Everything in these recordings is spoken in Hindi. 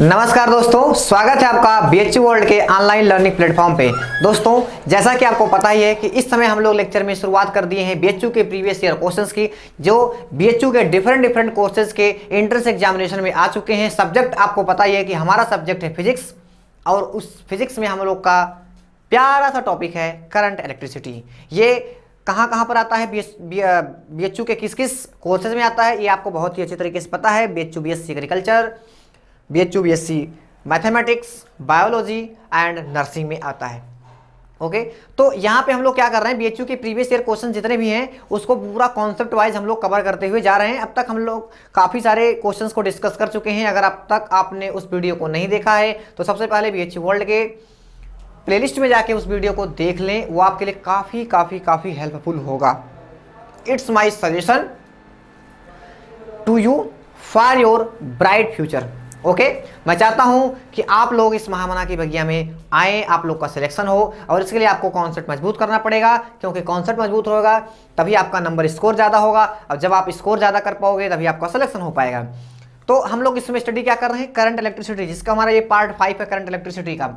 नमस्कार दोस्तों, स्वागत है आपका बीएचयू वर्ल्ड के ऑनलाइन लर्निंग प्लेटफॉर्म पे। दोस्तों, जैसा कि आपको पता ही है कि इस समय हम लोग लेक्चर में शुरुआत कर दिए हैं बीएचयू के प्रीवियस ईयर क्वेश्चंस की, जो बीएचयू के डिफरेंट कोर्सेज के एंट्रेंस एग्जामिनेशन में आ चुके हैं। सब्जेक्ट आपको पता ही है कि हमारा सब्जेक्ट है फिजिक्स, और उस फिजिक्स में हम लोग का प्यारा सा टॉपिक है करंट इलेक्ट्रिसिटी। ये कहाँ पर आता है, बीएचयू के किस किस कोर्सेज में आता है, ये आपको बहुत ही अच्छे तरीके से पता है। BHU BSc agriculture, BHU BSc mathematics, biology and nursing में आता है। ओके, तो यहाँ पे हम लोग क्या कर रहे हैं, बीएचयू के प्रीवियस ईयर क्वेश्चन जितने भी हैं उसको पूरा कॉन्सेप्ट वाइज हम लोग कवर करते हुए जा रहे हैं। अब तक हम लोग काफ़ी सारे क्वेश्चंस को डिस्कस कर चुके हैं। अगर अब तक आपने उस वीडियो को नहीं देखा है तो सबसे पहले बीएचयू वर्ल्ड के प्लेलिस्ट में जाके उस वीडियो को देख लें, वो आपके लिए काफ़ी हेल्पफुल होगा। It's my suggestion to you for your bright future. Okay, मैं चाहता हूं कि आप लोग इस महामना की बगिया में आए, आप लोग का सिलेक्शन हो, और इसके लिए आपको कॉन्सेप्ट मजबूत करना पड़ेगा, क्योंकि कॉन्सेप्ट मजबूत होगा तभी आपका नंबर स्कोर ज़्यादा होगा, और जब आप स्कोर ज़्यादा कर पाओगे तभी आपका सिलेक्शन हो पाएगा। तो हम लोग इसमें स्टडी क्या कर रहे हैं, करंट इलेक्ट्रिसिटी, जिसका हमारा ये पार्ट 5 है करंट इलेक्ट्रिसिटी का।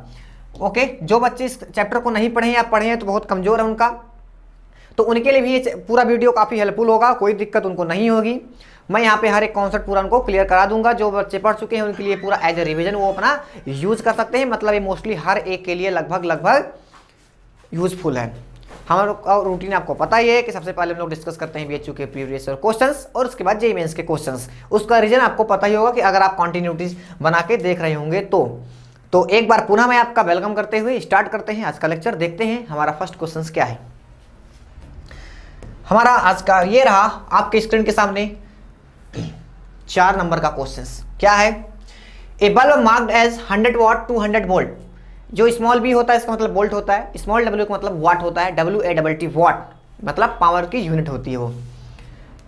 ओके, जो बच्चे इस चैप्टर को नहीं पढ़े या पढ़े हैं तो बहुत कमज़ोर है उनका, तो उनके लिए भी ये पूरा वीडियो काफ़ी हेल्पफुल होगा, कोई दिक्कत उनको नहीं होगी। मैं यहाँ पे हर एक कॉन्सेप्ट पूरा उनको क्लियर करा दूंगा। जो बच्चे पढ़ चुके हैं उनके लिए पूरा एज ए रिवीजन वो अपना यूज़ कर सकते हैं। मतलब ये मोस्टली हर एक के लिए लगभग यूजफुल है। हम लोग का रूटीन आपको पता ही है कि सबसे पहले हम लोग डिस्कस करते हैं बीएचयू के प्रीवियस ईयर क्वेश्चंस, और उसके बाद जेईई मेंस के क्वेश्चंस। उसका रीजन आपको पता ही होगा कि अगर आप कंटिन्यूटी बना के देख रहे होंगे तो एक बार पुनः मैं आपका वेलकम करते हुए स्टार्ट करते हैं आज का लेक्चर। देखते हैं हमारा फर्स्ट क्वेश्चन क्या है। हमारा आज का ये रहा आपके स्क्रीन के सामने 4 नंबर का क्वेश्चन। क्या है, ए bulb marked as 100 watt 200 volt. जो स्मॉल बी होता है इसका मतलब वोल्ट होता है, स्मॉल डब्ल्यू का मतलब वाट होता है, WATT वाट मतलब पावर की यूनिट होती है वो।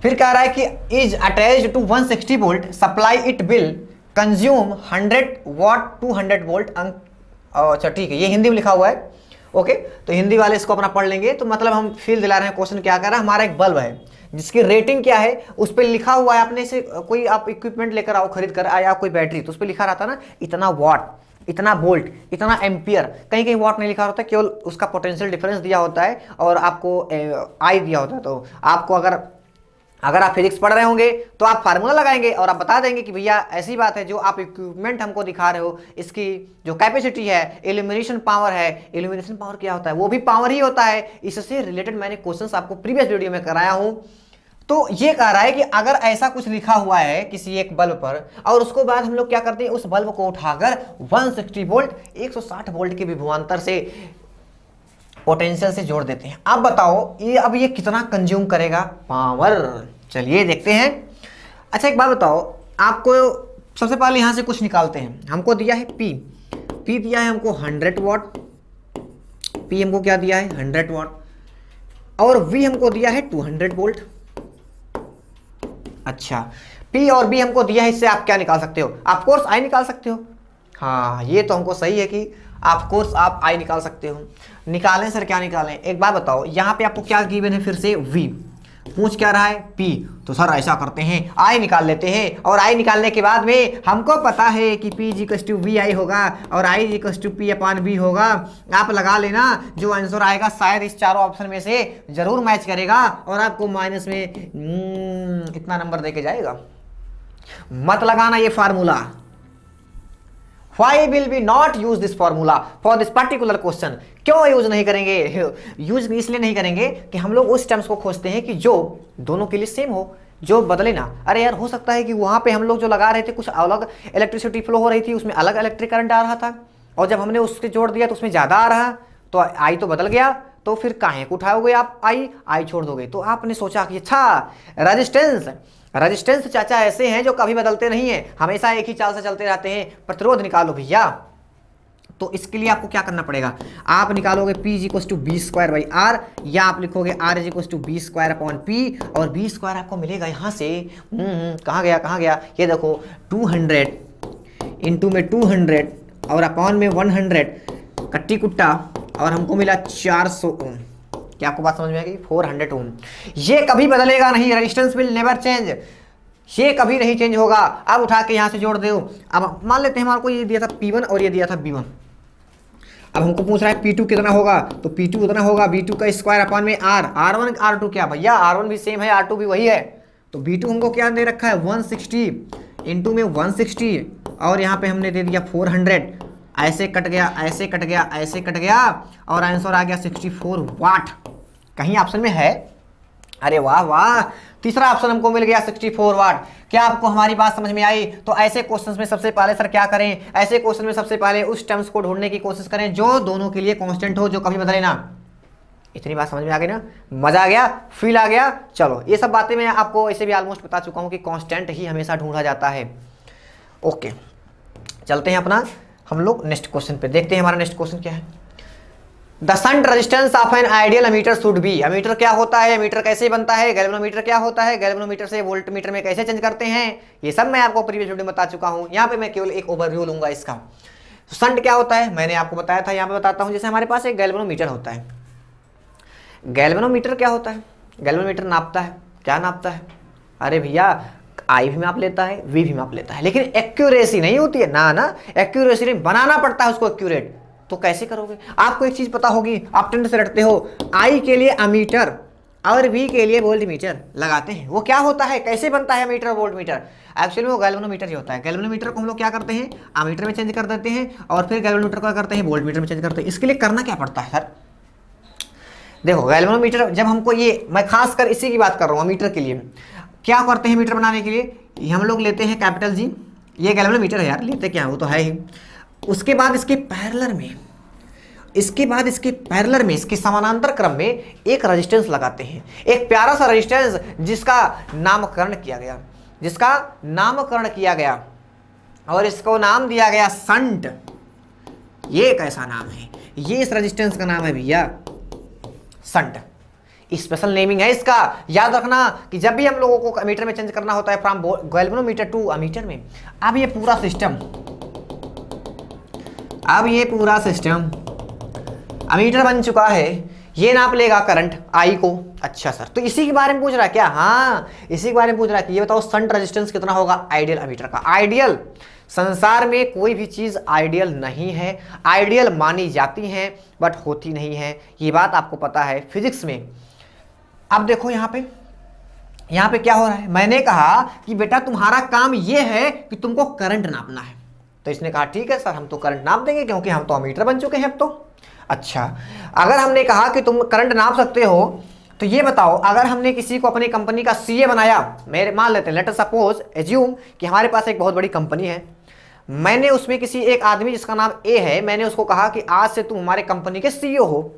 फिर कह रहा है कि is attached to 160 volt supply, it will consume 100 watt 200 volt. अच्छा ठीक है, ये हिंदी में लिखा हुआ है। ओके, तो हिंदी वाले इसको अपना पढ़ लेंगे। तो मतलब हम फील दिला रहे हैं, क्वेश्चन क्या कर रहा है, हमारा एक बल्ब है जिसकी रेटिंग क्या है उस पर लिखा हुआ है। आपने से कोई आप इक्विपमेंट लेकर आओ, खरीद कर आया कोई बैटरी, तो उस पर लिखा रहता ना इतना वाट, इतना वोल्ट, इतना एम्पियर। कहीं कहीं वाट नहीं लिखा होता, केवल उसका पोटेंशियल डिफरेंस दिया होता है और आपको आई दिया होता है। तो आपको अगर आप फिजिक्स पढ़ रहे होंगे तो आप फार्मूला लगाएंगे और आप बता देंगे कि भैया ऐसी बात है, जो आप इक्विपमेंट हमको दिखा रहे हो इसकी जो कैपेसिटी है, इल्यूमिनेशन पावर है। इल्यूमिनेशन पावर क्या होता है, वो भी पावर ही होता है। इससे रिलेटेड मैंने क्वेश्चंस आपको प्रीवियस वीडियो में कराया हूं। तो ये कह रहा है कि अगर ऐसा कुछ लिखा हुआ है किसी एक बल्ब पर, और उसको बाद हम लोग क्या करते हैं, उस बल्ब को उठाकर 160 वोल्ट 160 वोल्ट के विभवांतर से पोटेंशियल से जोड़ देते हैं। आप बताओ ये कितना कंज्यूम करेगा पावर। चलिए देखते हैं। अच्छा एक बात बताओ, आपको सबसे पहले यहां से कुछ निकालते हैं। हमको दिया है पी दिया है हमको 100 वाट, पी हमको क्या दिया है 100 वाट, और वी हमको दिया है 200 वोल्ट। अच्छा, P और B हमको दिया है, इससे आप क्या निकाल सकते हो, आप कोर्स I निकाल सकते हो। हाँ, ये तो हमको सही है कि आप कोर्स आप I निकाल सकते हो। निकालें सर, क्या निकालें, एक बात बताओ, यहाँ पे आपको क्या गिवन है, फिर से V, पूछ क्या रहा है P, तो सर ऐसा करते हैं I निकाल लेते हैं, और I निकालने के बाद में हमको पता है कि P=VI होगा और I=P/V होगा। आप लगा लेना, जो आंसर आएगा शायद इस चारों ऑप्शन में से जरूर मैच करेगा और आपको माइनस में इतना नंबर देके जाएगा। मत लगाना ये formula. Why will we not use this formula for this particular question? क्यों यूज नहीं करेंगे, यूज इसलिए नहीं करेंगे कि हम लोग उस टर्म्स को खोजते हैं कि जो दोनों के लिए सेम हो, जो बदले ना। अरे यार, हो सकता है कि वहां पे हम लोग जो लगा रहे थे कुछ अलग इलेक्ट्रिसिटी फ्लो हो रही थी, उसमें अलग इलेक्ट्रिक करंट आ रहा था, और जब हमने उसके जोड़ दिया तो उसमें ज्यादा आ रहा, तो आई तो बदल गया। तो फिर काहे को उठाओगे आप, आई छोड़ दोगे। तो आपने सोचा कि अच्छा रेजिस्टेंस चाचा ऐसे हैं जो कभी बदलते नहीं हैं, हमेशा एक ही चाल से चलते रहते हैं, प्रतिरोध निकालो भैया। तो इसके लिए आपको क्या करना पड़ेगा, आप निकालोगे P=B²/R, या आप लिखोगे R=B²/P, और B² आपको मिलेगा यहाँ से कहाँ गया, ये देखो 200 इंटू में 200 और अपॉन में 100 कट्टी कुट्टा, और हमको मिला 400 ओम। क्या आपको बात समझ में आएगी, 400 ओम। ये कभी बदलेगा नहीं, रेजिस्टेंस विल नेवर चेंज। ये कभी नहीं चेंज होगा। अब उठा के यहाँ से जोड़ दो। अब मान लेते हैं हमारे को ये दिया था P1 और ये दिया था B1। अब हमको पूछ रहा है P2 कितना होगा, तो P2 उतना होगा B2 का स्क्वायर अपॉन में R। R1 R2 क्या भैया, R1 भी सेम है, R2 भी वही है। तो B2 हमको क्या दे रखा है 160 इंटू में 160 और यहाँ पे हमने दे दिया 400। ऐसे कट गया, ऐसे कट गया, ऐसे कट गया और आंसर आ गया 64 वाट। कहीं ऑप्शन में है? अरे वाह वाह, तीसरा ऑप्शन हमको मिल गया 64 वाट। क्या आपको हमारी बात समझ में आई? तो ऐसे क्वेश्चंस में सबसे पहले सर क्या करें, ऐसे क्वेश्चन में सबसे पहले उस टर्म्स को ढूंढने की कोशिश करें जो दोनों के लिए कांस्टेंट हो, जो कभी बदले ना। इतनी बात समझ में आ गई ना, मजा आ गया, फील आ गया। चलो ये सब बातें मैं आपको ऐसे भी ऑलमोस्ट बता चुका हूँ कि कांस्टेंट ही हमेशा ढूंढा जाता है। ओके, चलते हैं अपना हम लोग नेक्स्ट क्वेश्चन पे, देखते हैं हमारा नेक्स्ट क्वेश्चन क्या है। The shunt resistance of an ideal ammeter should be. Ammeter क्या होता है, एमीटर कैसे बनता है, गैल्वेनोमीटर क्या होता है, गैल्वेनोमीटर से वोल्टमीटर में कैसे चेंज करते हैं, ये सब मैं आपको प्रीवियस वीडियो में बता चुका हूं। यहाँ पे मैं केवल एक ओवरव्यू लूंगा इसका। शंट क्या होता है मैंने आपको बताया था, यहाँ पे बताता हूँ। जैसे हमारे पास एक गैल्वेनोमीटर होता है। गैल्वेनोमीटर क्या होता है, गैल्वेनोमीटर नापता है, क्या नापता है, अरे भैया आई भी माप लेता है, वी भी माप लेता है, लेकिन एक्यूरेसी नहीं होती है ना, एक्यूरेसी नहीं, बनाना पड़ता है उसको एक्यूरेट। तो कैसे करोगे? आपको एक चीज पता होगी, आप टेंथ से रटते हो, आई के लिए अमीटर और वी के लिए वोल्टमीटर लगाते हैं। वो क्या होता है, कैसे बनता है अमीटर और वोल्टमीटर? एक्चुअली वो गैल्वेनोमीटर ही होता है। गैल्वेनोमीटर को हम लोग क्या करते हैं, अमीटर में चेंज कर देते हैं और फिर गैल्वेनोमीटर को करते हैं वोल्टमीटर में चेंज करते हैं। इसके लिए करना क्या पड़ता है सर? देखो गैल्वेनोमीटर जब हमको ये, मैं खासकर इसी की बात कर रहा हूँ, अमीटर के लिए क्या करते हैं, मीटर बनाने के लिए हम लोग लेते हैं कैपिटल जी, ये गैल्वेनोमीटर है यार, लेते क्या, वो तो है ही। उसके बाद इसके पैरेलल में, इसके समानांतर क्रम में एक रेजिस्टेंस लगाते हैं, एक प्यारा सा रेजिस्टेंस जिसका नामकरण किया गया और इसको नाम दिया गया शंट। ये एक ऐसा नाम है, ये इस रेजिस्टेंस का नाम है भैया शंट। स्पेशल नेमिंग है इसका, याद रखना कि जब भी हम लोगों को अमीटर में चेंज करना होता है फ्रॉम गैल्वेनोमीटर टू अमीटर में। अब ये पूरा सिस्टम अमीटर बन चुका है, ये नाप लेगा करंट आई को। अच्छा सर, तो इसी के बारे में पूछ रहा है क्या? हाँ, इसी के बारे में पूछ रहा है कि ये बताओ शंट रेजिस्टेंस कितना होगा आइडियल अमीटर का। आइडियल, संसार में कोई भी चीज आइडियल नहीं है, आइडियल मानी जाती है बट होती नहीं है, ये बात आपको पता है फिजिक्स में। अब देखो यहाँ पे क्या हो रहा है, मैंने कहा कि बेटा तुम्हारा काम ये है कि तुमको करंट नापना है। तो इसने कहा ठीक है सर, हम तो करंट नाप देंगे क्योंकि हम तो अमीटर बन चुके हैं अब तो। अच्छा, अगर हमने कहा कि तुम करंट नाप सकते हो तो ये बताओ, अगर हमने किसी को अपनी कंपनी का सीए बनाया, मेरे मान लेते हैं, लेट अस सपोज एज्यूम कि हमारे पास एक बहुत बड़ी कंपनी है, मैंने उसमें किसी एक आदमी जिसका नाम ए है, मैंने उसको कहा कि आज से तुम हमारे कंपनी के सीईओ हो।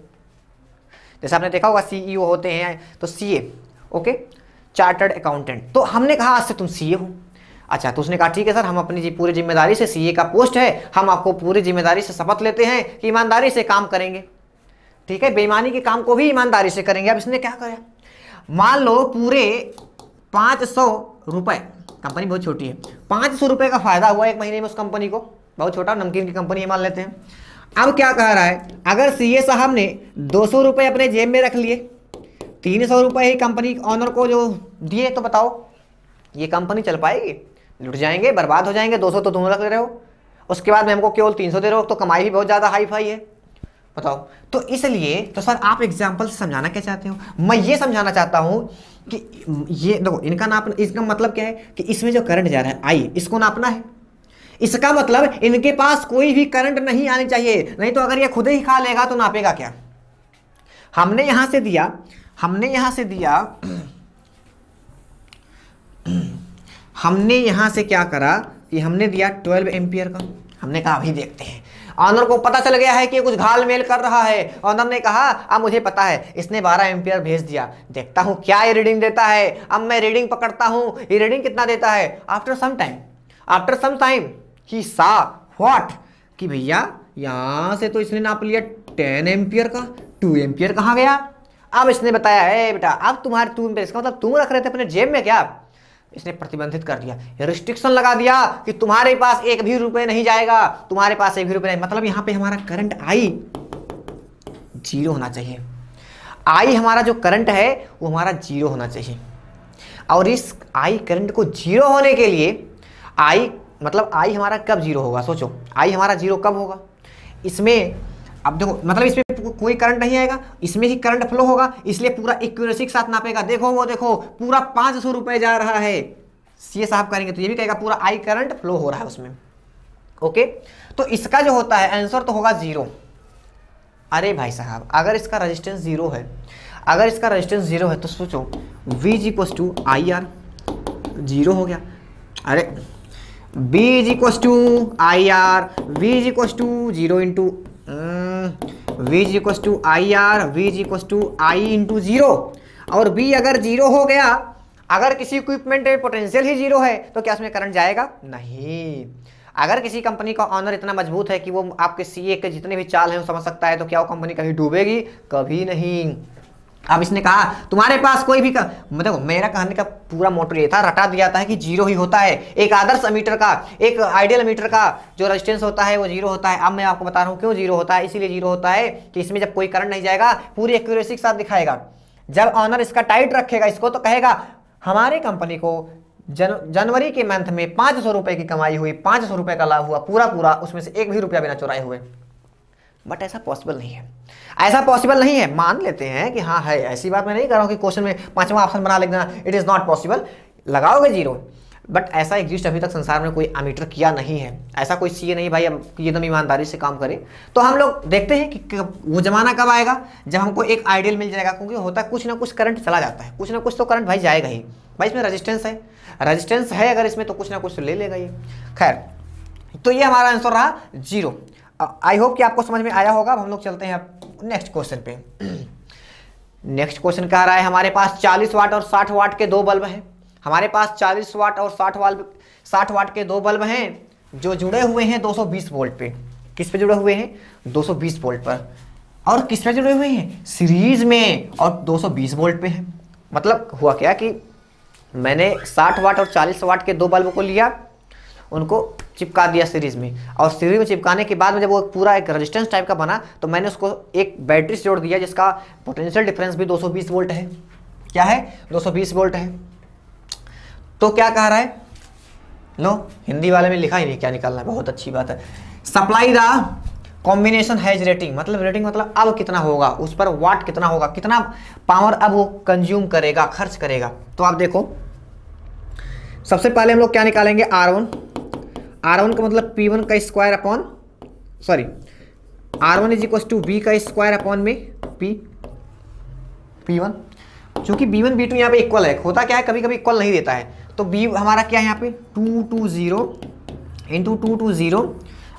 जैसे आपने देखा होगा सीईओ होते हैं तो सीए, ओके, चार्टर्ड अकाउंटेंट। तो हमने कहा आज से तुम सीए हो। अच्छा, तो उसने कहा ठीक है सर, हम अपनी पूरी जिम्मेदारी से, सीए का पोस्ट है, हम आपको पूरी जिम्मेदारी से शपथ लेते हैं कि ईमानदारी से काम करेंगे। ठीक है, बेईमानी के काम को भी ईमानदारी से करेंगे। अब इसने क्या करा, मान लो पूरे 500 रुपए, कंपनी बहुत छोटी है, 500 रुपए का फायदा हुआ एक महीने में उस कंपनी को, बहुत छोटा नमकीन की कंपनी है मान लेते हैं। अब क्या कह रहा है, अगर सीए साहब ने 200 रुपए अपने जेब में रख लिए, 300 रुपए ही कंपनी ऑनर को जो दिए, तो बताओ ये कंपनी चल पाएगी? लुट जाएंगे, बर्बाद हो जाएंगे। 200 तो तुम रख ले रहे हो, उसके बाद में हमको केवल 300 दे रहे हो, तो कमाई भी बहुत ज़्यादा हाई फाई है, बताओ। तो इसलिए तो सर आप एग्जाम्पल से समझाना क्या चाहते हो? मैं ये समझाना चाहता हूँ कि ये देखो, इनका नापना, इसका मतलब क्या है कि इसमें जो करंट जा रहा है आई, इसको नापना है। इसका मतलब इनके पास कोई भी करंट नहीं आनी चाहिए, नहीं तो अगर ये खुद ही खा लेगा तो नापेगा क्या? हमने यहां से दिया हमने यहां से क्या करा कि हमने दिया 12 एम्पियर का। हमने कहा अभी देखते हैं, ऑनर को पता चल गया है कि कुछ घाल मेल कर रहा है। ऑनर ने कहा अब मुझे पता है, इसने 12 एम्पियर भेज दिया, देखता हूं क्या ये रीडिंग देता है। अब मैं रीडिंग पकड़ता हूं, ये रीडिंग कितना देता है। आफ्टर सम टाइम ही सा व्हाट, कि भैया यहां से तो इसने नाप लिया 10 एम्पियर का, 2 एम्पियर कहां गया? अब इसने बताया है बेटा, अब तुम्हारे 2 एम्पियर, इसका मतलब तुम रख रहे थे अपने जेब में क्या? इसने प्रतिबंधित कर दिया, रिस्ट्रिक्शन लगा दिया कि तुम्हारे पास एक भी रुपए नहीं जाएगा, तुम्हारे पास एक भी रुपए नहीं। मतलब यहां पे हमारा करंट आई 0 होना चाहिए। आई हमारा जो करंट है वो हमारा 0 होना चाहिए। और इस आई करंट को जीरो होने के लिए आई मतलब आई हमारा कब जीरो होगा, सोचो आई हमारा जीरो कब होगा, इसमें अब देखो मतलब इसमें कोई करंट नहीं आएगा, इसमें ही करंट फ्लो होगा, इसलिए पूरा एक्यूरेसी के साथ नापेगा। देखो वो देखो पूरा 500 रुपए जा रहा है, सीए साहब करेंगे तो ये भी कहेगा पूरा आई करंट फ्लो हो रहा है उसमें। ओके, तो इसका जो होता है आंसर तो होगा जीरो। अरे भाई साहब अगर इसका रेजिस्टेंस जीरो है, अगर इसका रेजिस्टेंस जीरो है तो सोचो V is equal to I R, zero हो गया। अरे B is equal to I R, V is equal to zero into V is equal to I R, V is equal to I into zero. और B अगर जीरो हो गया, अगर किसी इक्विपमेंट में पोटेंशियल ही जीरो है तो क्या उसमें करंट जाएगा? नहीं। अगर किसी कंपनी का ऑनर इतना मजबूत है कि वो आपके सीए के जितने भी चाल हैं वो समझ सकता है, तो क्या वो कंपनी कभी डूबेगी? कभी नहीं। अब इसने कहा तुम्हारे पास कोई भी देखो मेरा कहने का पूरा मोटर ये था, रटा दिया था कि जीरो ही होता है। एक आदर्श एमीटर का, एक आइडियल एमीटर का जो रेजिस्टेंस होता है वो जीरो होता है। अब मैं आपको बता रहा हूँ क्यों जीरो होता है। इसीलिए जीरो होता है कि इसमें जब कोई करंट नहीं जाएगा पूरी एक्यूरेसी के साथ दिखाएगा। जब ऑनर इसका टाइट रखेगा इसको तो कहेगा हमारे कंपनी को जनवरी के मंथ में 500 रुपए की कमाई हुई, 500 रुपए का लाभ हुआ पूरा पूरा, उसमें से एक भी रुपया बिना चुराए हुए। बट ऐसा पॉसिबल नहीं है, ऐसा पॉसिबल नहीं है। मान लेते हैं कि हाँ है, ऐसी बात मैं नहीं कर रहा हूँ कि क्वेश्चन में 5वां ऑप्शन बना लेना इट इज नॉट पॉसिबल, लगाओगे जीरो। बट ऐसा एग्जिस्ट अभी तक संसार में कोई एमीटर किया नहीं है। ऐसा कोई सीए नहीं भाई, अब एकदम ईमानदारी से काम करे। तो हम लोग देखते हैं कि वो जमाना कब आएगा जब हमको एक आइडियल मिल जाएगा, क्योंकि होता है कुछ ना कुछ करंट चला जाता है, कुछ ना कुछ तो करंट भाई जाएगा ही। भाई इसमें रेजिस्टेंस है, रेजिस्टेंस है अगर इसमें तो कुछ ना कुछ तो ले लेगा ये। खैर तो ये हमारा आंसर रहा जीरो। आई होप कि आपको समझ में आया होगा। अब हम लोग चलते हैं नेक्स्ट क्वेश्चन पे। नेक्स्ट क्वेश्चन कह रहा है हमारे पास 40 वाट और 60 वाट के दो बल्ब हैं। हमारे पास 40 वाट और 60 वाट के दो बल्ब हैं जो जुड़े हुए हैं 220 वोल्ट पे। किस पे जुड़े हुए हैं? 220 वोल्ट पर। और किस पे जुड़े हुए हैं? सीरीज में, और 220 वोल्ट पे है। मतलब हुआ क्या कि मैंने 60 वाट और 40 वाट के दो बल्ब को लिया, उनको चिपका दिया सीरीज में, और सीरीज में चिपकाने के बाद में जब वो पूरा एक रेजिस्टेंस टाइप का बना तो मैंने उसको एक बैटरी से जोड़ दिया जिसका पोटेंशियल डिफरेंस भी 220 वोल्ट है। क्या है? 220 वोल्ट है। तो क्या कह रहा है? लो हिंदी वाले में लिखा ही नहीं क्या निकालना है, बहुत अच्छी बात है। Supply the combination has rating, मतलब रेटिंग मतलब अब कितना होगा, उस पर वाट कितना होगा, कितना पावर अब वो कंज्यूम करेगा, खर्च करेगा। तो आप देखो सबसे पहले हम लोग क्या निकालेंगे? R1 का मतलब P1 का square upon sorry R1 is equal to B का स्क्वायर अपॉन में P1। चूंकि B1 B2 यहाँ पे इक्वल है, होता क्या है कभी कभी इक्वल नहीं देता है, तो B हमारा क्या है यहाँ पे 220 इंटू 220,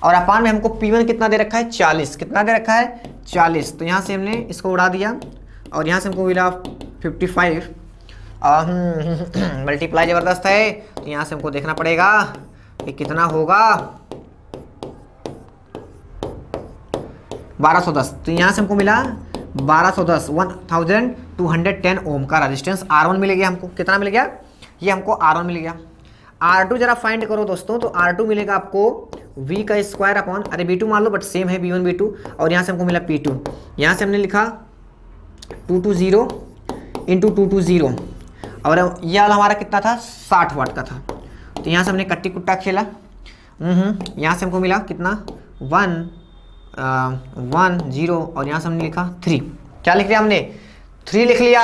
और अपान में हमको P1 कितना दे रखा है? 40। कितना दे रखा है? 40। तो यहाँ से हमने इसको उड़ा दिया और यहाँ से हमको मिला 55। मल्टीप्लाई ज़बरदस्त है, तो यहाँ से हमको देखना पड़ेगा कि कितना होगा। 1210। तो यहाँ से हमको मिला 1210, 1210 ओम का रेजिस्टेंस R1 मिल गया हमको। कितना मिल गया? ये हमको R1 मिल गया। R2 जरा फाइंड करो दोस्तों, तो R2 मिलेगा आपको V का स्क्वायर अपॉन, अरे B2 मान लो बट सेम है B1 B2, और यहाँ से हमको मिला P2। यहाँ से हमने लिखा 220 इंटू 220, और यह वाला हमारा कितना था? 60 वाट का था। तो यहाँ से हमने कट्टी कुट्टा खेला। यहाँ से हमको मिला कितना? 1 0, और यहाँ से हमने लिखा 3। क्या लिख दिया हमने? 3 लिख लिया।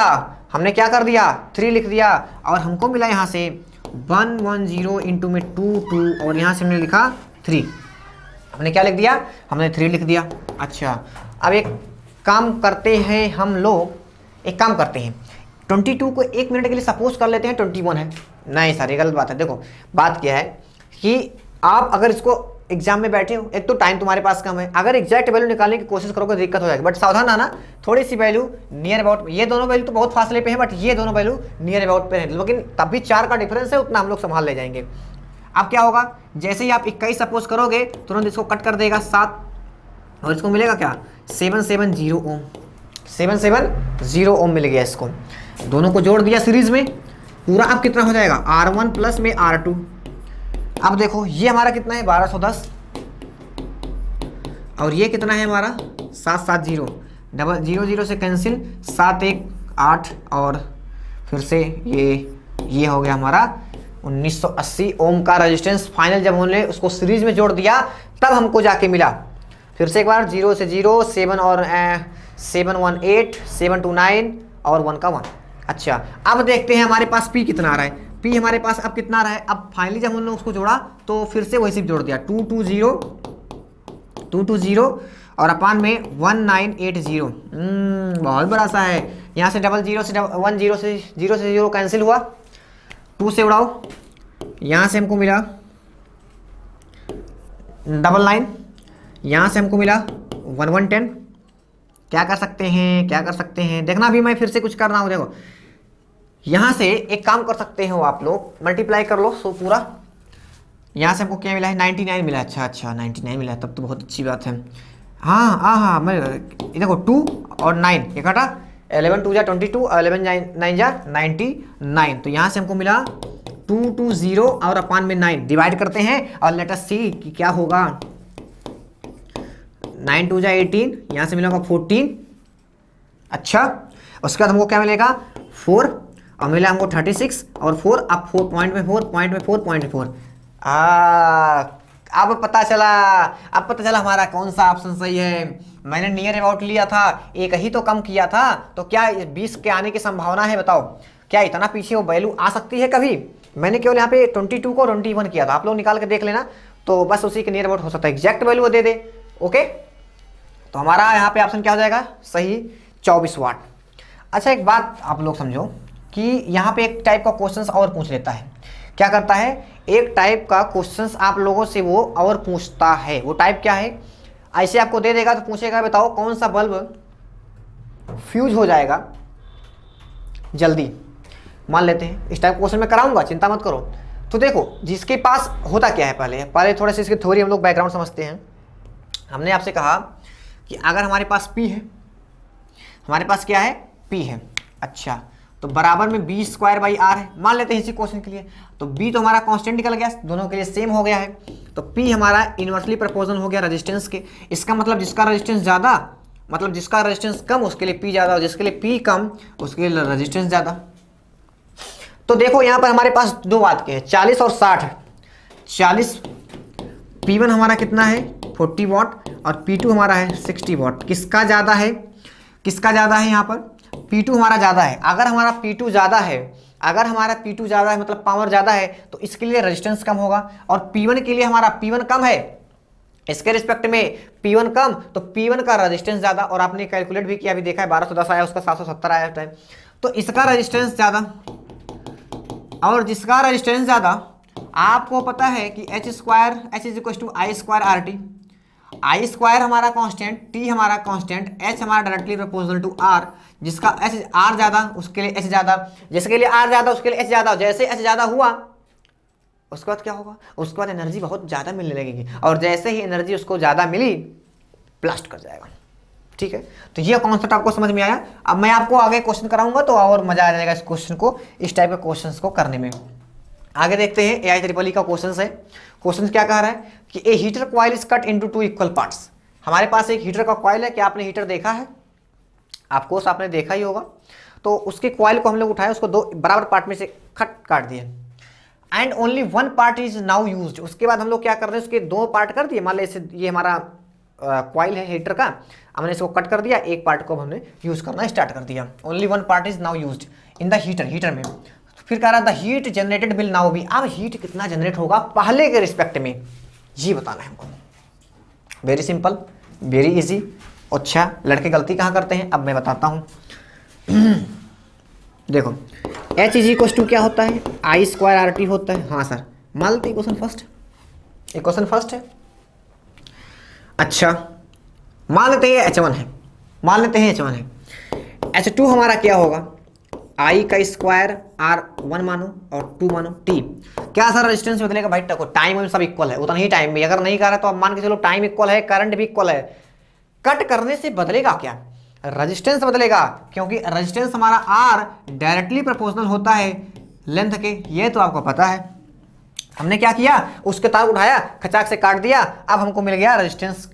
हमने क्या कर दिया? 3 लिख दिया, और हमको मिला यहाँ से 110 इंटू में 2 और यहाँ से हमने लिखा 3। हमने क्या लिख दिया? हमने 3 लिख दिया। अच्छा अब एक काम करते हैं हम लोग, एक काम करते हैं 22 को 1 मिनट के लिए सपोज कर लेते हैं 21 है। नहीं सर ये गलत बात है। देखो बात क्या है कि आप अगर इसको एग्जाम में बैठे हो, एक तो टाइम तुम्हारे पास कम है, अगर एग्जैक्ट वैल्यू निकालने की कोशिश करोगे दिक्कत हो जाएगी। बट सावधान आना, थोड़ी सी वैल्यू नियर अबाउट, ये दोनों वैल्यू तो बहुत फासले पे है, बट ये दोनों वैल्यू नियर अबाउट पे है, लेकिन तब भी 4 का डिफरेंस है, उतना हम लोग संभाल ले जाएंगे। अब क्या होगा? जैसे ही आप 21 सपोज करोगे तुरंत इसको कट कर देगा 7, और इसको मिलेगा क्या? 770 ओम। 770 ओम मिल गया इसको। दोनों को जोड़ दिया सीरीज में, पूरा अब कितना हो जाएगा? R1 प्लस में R2। अब देखो ये हमारा कितना है? 1210, और ये कितना है हमारा? 770। डबल 0 0 से कैंसिल, 7 1 8, और फिर से ये ये हो गया हमारा 1980 ओम का रेजिस्टेंस। फाइनल जब हमने उसको सीरीज में जोड़ दिया तब हमको जाके मिला। फिर से एक बार 0 से 0, 7 और 7 1 8, 7 2 9 और 1 का 1। अच्छा, अब देखते हैं हमारे पास P कितना आ रहा है। P हमारे पास अब कितना आ रहा है। अब फाइनली जब हमने उसको जोड़ा तो फिर से वही सिर्फ जोड़ दिया 220 और अपान में 1980। बहुत बड़ा सा है। यहाँ से 00 से 10 से 0 कैंसिल हुआ, 2 से उड़ाओ, यहाँ से हमको मिला 99, यहाँ से हमको मिला 1110। क्या कर सकते हैं देखना। अभी मैं फिर से कुछ कर रहा हूँ। देखो यहाँ से एक काम कर सकते हो आप लोग, मल्टीप्लाई कर लो सो पूरा। यहाँ से हमको क्या मिला है 99 मिला। अच्छा 99 मिला, तब तो बहुत अच्छी बात है। हाँ मैं देखो 2 और 9 ये कटा, 11 2 जा 22, 11 9 जा 99। तो यहाँ से हमको मिला 220 और अपान में 9 डिवाइड करते हैं और लेट अस सी कि क्या होगा। 9 2 जा 18, यहाँ से मिलेगा 14। अच्छा, उसके बाद हमको क्या मिलेगा 4 और मिला हमको 36 और 4। अब 4 पॉइंट में 4 अब पता चला हमारा कौन सा ऑप्शन सही है। मैंने नियर अबाउट लिया था, एक ही तो कम किया था, तो क्या 20 के आने की संभावना है? बताओ, क्या इतना पीछे वो वैल्यू आ सकती है कभी? मैंने केवल यहाँ पे 22 को 21 किया था, आप लोग निकाल के देख लेना, तो बस उसी के नियर अबाउट हो सकता है। एग्जैक्ट वैल्यू वो दे दे। ओके, तो हमारा यहाँ पे ऑप्शन क्या हो जाएगा सही, 24 वाट। अच्छा, एक बात आप लोग समझो कि यहाँ पे एक टाइप का क्वेश्चंस और पूछ लेता है। क्या करता है, एक टाइप का क्वेश्चंस आप लोगों से वो और पूछता है। वो टाइप क्या है, ऐसे आपको दे देगा तो पूछेगा बताओ कौन सा बल्ब फ्यूज हो जाएगा जल्दी। मान लेते हैं इस टाइप क्वेश्चन में कराऊंगा, चिंता मत करो। तो देखो जिसके पास होता क्या है, पहले थोड़े से इसकी थ्योरी हम लोग बैकग्राउंड समझते हैं। हमने आपसे कहा कि अगर हमारे पास P है, हमारे पास क्या है P है। अच्छा, तो बराबर में B² R है, मान लेते हैं इसी क्वेश्चन के लिए। तो B तो हमारा कांस्टेंट निकल गया, दोनों के लिए सेम हो गया है। तो P हमारा इनवर्सली प्रोपोर्शनल हो गया रेजिस्टेंस के। इसका मतलब जिसका रेजिस्टेंस ज़्यादा, मतलब जिसका रेजिस्टेंस कम उसके लिए P ज़्यादा, और जिसके लिए P कम उसके लिए रेजिस्टेंस ज़्यादा। तो देखो यहाँ पर हमारे पास दो बात के हैं, 40 और 60 है। 40 P1 हमारा कितना है 40 वाट और P2 हमारा है 60 वाट। किसका ज़्यादा है, किसका ज़्यादा है? यहाँ पर P2 हमारा ज़्यादा है। अगर हमारा P2 ज़्यादा है, अगर हमारा P2 ज़्यादा है मतलब पावर ज़्यादा है, तो इसके लिए रेजिस्टेंस कम होगा। और P1 के लिए हमारा P1 कम है, इसके रिस्पेक्ट में P1 कम, तो P1 का रेजिस्टेंस ज़्यादा। और आपने कैलकुलेट भी किया, अभी देखा है 1210 आया, उसका 770 आया टाइम। तो इसका रेजिस्टेंस ज़्यादा, और जिसका रेजिस्टेंस ज़्यादा आपको पता है कि H = I² I² हमारा कांस्टेंट, T हमारा कांस्टेंट, H हमारा डायरेक्टली प्रोपोर्शनल टू R। जिसका H R ज़्यादा उसके लिए H ज़्यादा, जिसके लिए R ज़्यादा उसके लिए H ज़्यादा। जैसे H ज़्यादा हुआ उसके बाद क्या होगा, उसके बाद एनर्जी बहुत ज़्यादा मिलने लगेगी, और जैसे ही एनर्जी उसको ज़्यादा मिली ब्लास्ट कर जाएगा। ठीक है, तो ये कॉन्सेप्ट आपको समझ में आया। अब मैं आपको आगे क्वेश्चन कराऊंगा तो और मजा आ जाएगा इस क्वेश्चन को, इस टाइप के क्वेश्चंस को करने में। आगे देखते हैं AI का क्वेश्चन है। क्वेश्चन क्या कह रहा है कि a heater coil is cut into 2 equal parts. हमारे पास एक हीटर का कॉइल है। क्या आपने हीटर देखा है? ऑफकोर्स आपने देखा ही होगा। तो उसके कॉइल को हम लोग उठाए, उसको दो बराबर पार्ट में से काट दिए, and only 1 part is now used. उसके बाद हम लोग क्या कर रहे हैं, उसके 2 पार्ट कर दिए। मान लीजिए ये हमारा कॉइल है हीटर का, हमने इसको कट कर दिया, एक पार्ट को हमने यूज करना स्टार्ट कर दिया। Only 1 part is now used in the heater में। फिर कह रहा the heat generated will now be. अब हीट कितना जनरेट होगा पहले के रिस्पेक्ट में, ये बताना है हमको। Very simple, very easy. अच्छा, लड़के गलती कहाँ करते हैं, अब मैं बताता हूँ। देखो H = क्या होता है, I² RT होता है। हाँ सर, मान लेते क्वेश्चन फर्स्ट है। अच्छा, मान लेते हैं H1 है, मान लेते हैं H1 है। H2 हमारा क्या होगा, I² R1 मानो और 2 मानो T। क्या सर रेजिस्टेंस बदलेगा? भाई टको टाइम में सब इक्वल है, उतना ही टाइम में। अगर नहीं कर रहा तो आप मान के चलो टाइम इक्वल है, करंट भी इक्वल है। कट करने से बदलेगा क्या, रेजिस्टेंस बदलेगा, क्योंकि रेजिस्टेंस हमारा R डायरेक्टली प्रोपोर्शनल होता है लेंथ के, ये तो आपको पता है। हमने क्या किया, उसके तार उठाया, खचाक से काट दिया, अब हमको मिल गया रेजिस्टेंस।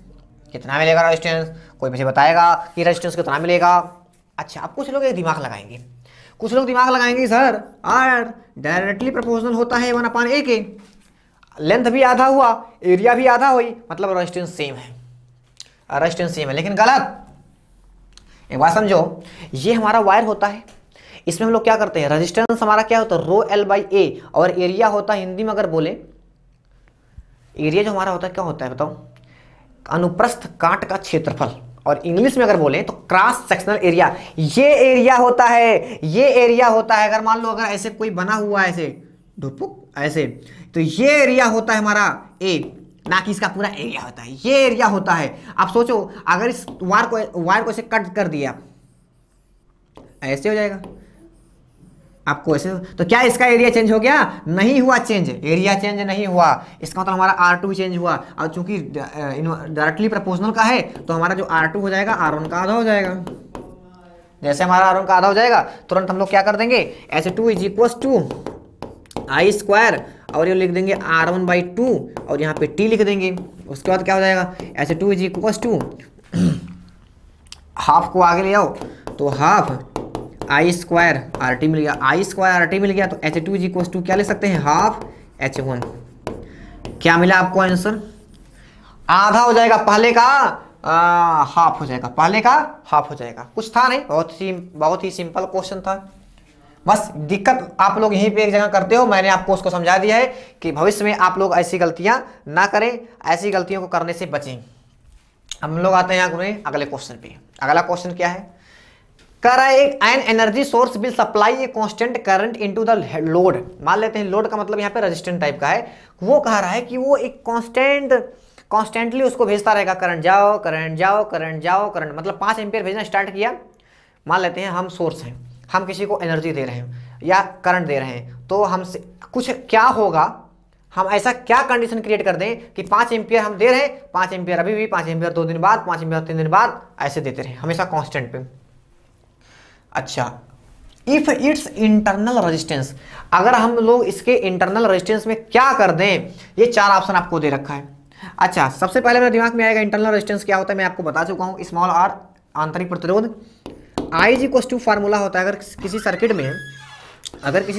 कितना मिलेगा रेजिस्टेंस, कोई मुझे बताएगा कि रेजिस्टेंस कितना मिलेगा? अच्छा, अब कुछ लोग एक दिमाग लगाएंगे, कुछ लोग दिमाग लगाएंगे सर आर डायरेक्टली प्रोपोर्शनल होता है 1/a के, लेंथ भी आधा हुआ एरिया भी आधा हुई, मतलब रेजिस्टेंस सेम है, रेजिस्टेंस सेम है। लेकिन गलत, एक बात समझो, ये हमारा वायर होता है, इसमें हम लोग क्या करते हैं, रेजिस्टेंस हमारा क्या होता है रो एल बाई ए, और एरिया होता है, हिंदी में अगर बोले एरिया जो हमारा होता है क्या होता है बताओ, अनुप्रस्थ काट का क्षेत्रफल, और इंग्लिश में अगर बोले तो क्रॉस सेक्शनल एरिया। ये एरिया होता है, ये एरिया होता है। अगर मान लो अगर ऐसे कोई बना हुआ है ऐसे ढुपुक ऐसे, तो ये एरिया होता है हमारा ए, ना कि इसका पूरा एरिया होता है, ये एरिया होता है। आप सोचो अगर इस वायर को ऐसे कट कर दिया, ऐसे हो जाएगा आपको ऐसे, तो क्या इसका एरिया चेंज हो गया? नहीं हुआ चेंज, एरिया चेंज नहीं हुआ। इसका मतलब हमारा R2 चेंज हुआ, और चूंकि डायरेक्टली प्रोपोर्शनल का है तो हमारा जो R2 हो जाएगा R1 का आधा हो जाएगा। जैसे हमारा R1 का आधा हो जाएगा तुरंत हम लोग क्या कर देंगे, H2 is equal to I square, और ये लिख देंगे R1/2 और यहाँ पे T लिख देंगे। उसके बाद क्या हो जाएगा, H2 is equal to half को आगे ले आओ तो हाफ आई स्क्वायर RT मिल गया, आई स्क्वायर RT मिल गया, तो H2 इज इक्वल टू क्या ले सकते हैं, हाफ H1। क्या मिला आपको आंसर, आधा हो जाएगा पहले का, हाफ हो जाएगा, पहले का हाफ हो जाएगा। कुछ था नहीं, बहुत ही सिंपल क्वेश्चन था। बस दिक्कत आप लोग यहीं पे एक जगह करते हो, मैंने आपको उसको समझा दिया है कि भविष्य में आप लोग ऐसी गलतियां ना करें, ऐसी गलतियों को करने से बचें। हम लोग आते हैं यहाँ अगले क्वेश्चन पे। अगला क्वेश्चन क्या है, कह रहा है एक an energy source will supply a constant current into the load. मान लेते हैं लोड का मतलब यहाँ पे रेजिस्टेंट टाइप का है। वो कह रहा है कि वो एक कॉन्स्टेंटली उसको भेजता रहेगा, करंट जाओ करंट जाओ करंट जाओ करंट, मतलब 5 एम्पियर भेजना स्टार्ट किया। मान लेते हैं हम सोर्स हैं, हम किसी को एनर्जी दे रहे हैं या करंट दे रहे हैं, तो हमसे कुछ क्या होगा, हम ऐसा क्या कंडीशन क्रिएट कर दें कि 5 एम्पियर हम दे रहे हैं, 5 एम्पियर अभी भी, 5 एम्पियर 2 दिन बाद, 5 एम्पियर 3 दिन बाद, ऐसे देते रहे हमेशा कांस्टेंट पे। अच्छा, इफ इट्स इंटरनल रेजिस्टेंस, अगर हम लोग इसके इंटरनल रेजिस्टेंस में क्या कर दें, ये 4 ऑप्शन आपको दे रखा है। अच्छा, सबसे पहले मेरे दिमाग में आएगा इंटरनल रेजिस्टेंस क्या होता है, मैं आपको बता चुका हूं, स्मॉल r आंतरिक प्रतिरोध, I is equal to formula होता है अगर किसी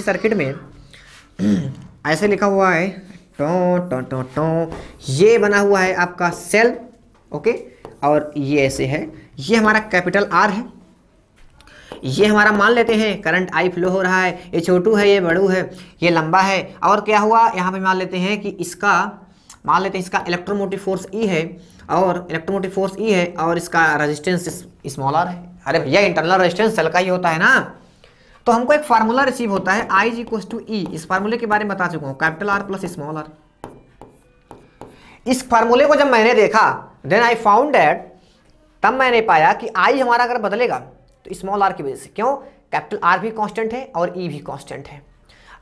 सर्किट में ऐसे लिखा हुआ है टो, ये बना हुआ है आपका सेल, ओके, और ये ऐसे है, ये हमारा कैपिटल R है, ये हमारा मान लेते हैं करंट I फ्लो हो रहा है, ये छोटू है, ये बड़ू है, ये लंबा है, और क्या हुआ यहाँ पे मान लेते हैं कि इसका इलेक्ट्रोमोटिव फोर्स E है, और इसका रेजिस्टेंस स्मॉल r है। अरे भैया इंटरनल रेजिस्टेंस सेल का ही होता है ना, तो हमको एक फार्मूला रिसीव होता है I is equal to E। इस फार्मूले के बारे में बता चुका हूँ, capital R plus small r। इस फार्मूले को जब मैंने देखा, देन आई फाउंड दैट, तब मैंने पाया कि I हमारा अगर बदलेगा तो स्मॉल r की वजह से। क्यों, कैपिटल R भी कांस्टेंट है और E भी कांस्टेंट है।